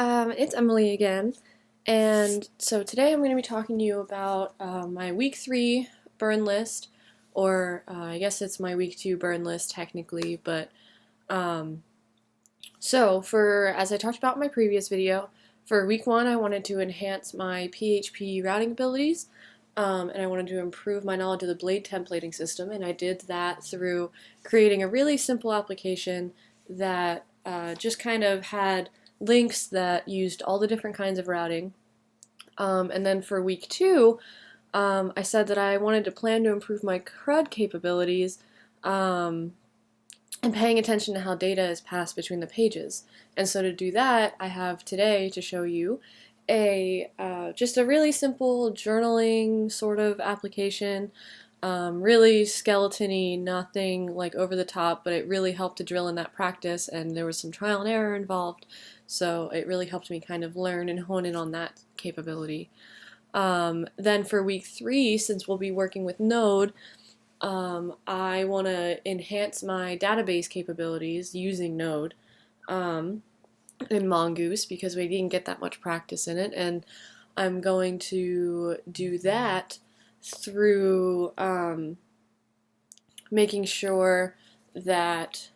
It's Emily again, and so today I'm going to be talking to you about my week 3 burn list, or I guess it's my week 2 burn list technically, but um, as I talked about in my previous video, for week 1 I wanted to enhance my PHP routing abilities, and I wanted to improve my knowledge of the Blade templating system, and I did that through creating a really simple application that just kind of had links that used all the different kinds of routing. And then for week 2, I said that I wanted to plan to improve my CRUD capabilities um, and paying attention to how data is passed between the pages. And so to do that, I have today to show you just a really simple journaling sort of application. Really skeleton-y, nothing like over the top, but it really helped to drill in that practice, and there was some trial and error involved, so it really helped me kind of learn and hone in on that capability. Then for week 3, since we'll be working with Node, I want to enhance my database capabilities using Node in Mongoose because we didn't get that much practice in it, and I'm going to do that through making sure that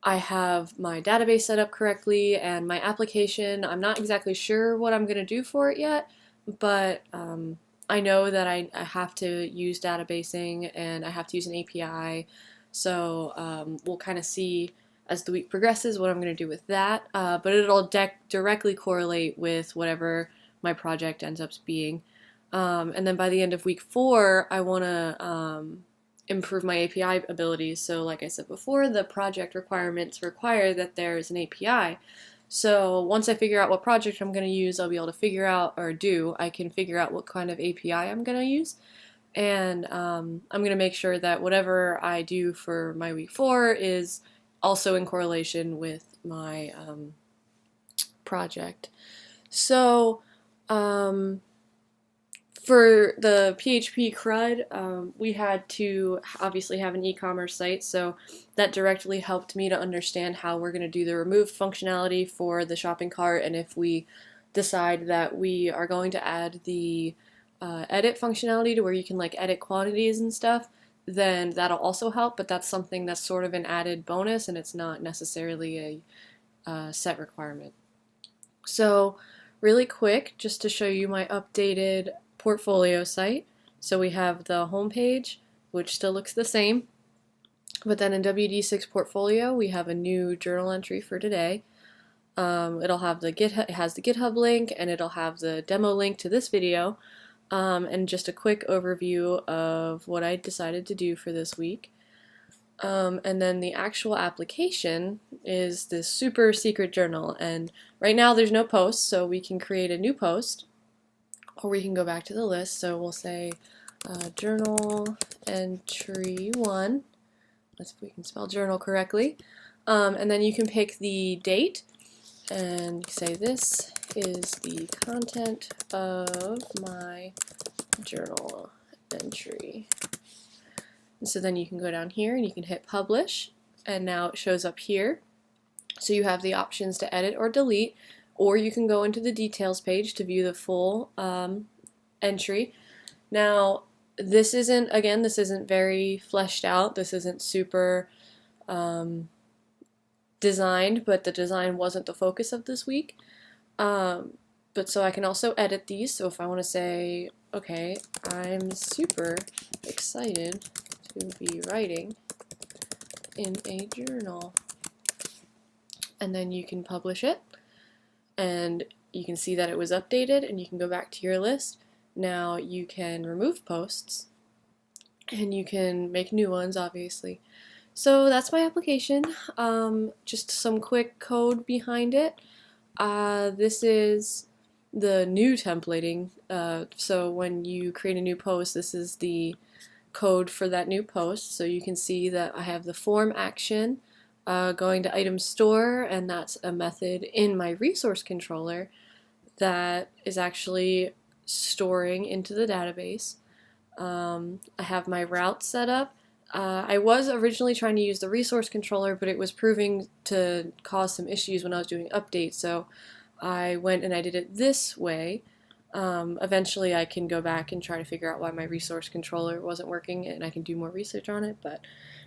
I have my database set up correctly and my application. I'm not exactly sure what I'm going to do for it yet, but I know that I have to use databasing and I have to use an API, so we'll kind of see as the week progresses what I'm going to do with that, but it'll directly correlate with whatever my project ends up being. And then by the end of week 4, I want to improve my API abilities. So like I said before, the project requirements require that there's an API. So once I figure out what project I'm going to use, I'll be able to figure out, I can figure out what kind of API I'm going to use. And I'm going to make sure that whatever I do for my week 4 is also in correlation with my project. So for the PHP CRUD, we had to obviously have an e-commerce site, so that directly helped me to understand how we're going to do the remove functionality for the shopping cart, and if we decide that we are going to add the edit functionality to where you can like edit quantities and stuff, then that'll also help, but that's something that's sort of an added bonus and it's not necessarily a set requirement. So really quick, just to show you my updated portfolio site. So we have the home page, which still looks the same, but then in WD6 portfolio we have a new journal entry for today. It'll have it has the GitHub link, and it'll have the demo link to this video, and just a quick overview of what I decided to do for this week. And then the actual application is this super secret journal, and right now there's no posts, so we can create a new post, or we can go back to the list. So we'll say journal entry 1. Let's see if we can spell journal correctly. And then you can pick the date and say this is the content of my journal entry. And so then you can go down here and you can hit publish, and now it shows up here. So you have the options to edit or delete, or you can go into the details page to view the full entry. Now this isn't very fleshed out, this isn't super designed, but the design wasn't the focus of this week. But so I can also edit these, so if I want to say, okay, I'm super excited to be writing in a journal, and then you can publish it, and you can see that it was updated, and you can go back to your list. Now you can remove posts, and you can make new ones, obviously. So that's my application. Just some quick code behind it. This is the new templating. So when you create a new post, this is the code for that new post. So you can see that I have the form action going to item store, and that's a method in my resource controller that is actually storing into the database. I have my route set up. I was originally trying to use the resource controller, but it was proving to cause some issues when I was doing updates, so I went and I did it this way. Eventually I can go back and try to figure out why my resource controller wasn't working, and I can do more research on it, but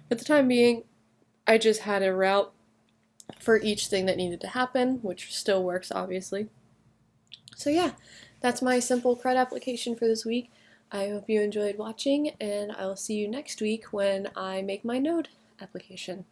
for the time being, I just had a route for each thing that needed to happen, which still works, obviously. So yeah, that's my simple CRUD application for this week. I hope you enjoyed watching, and I will see you next week when I make my Node application.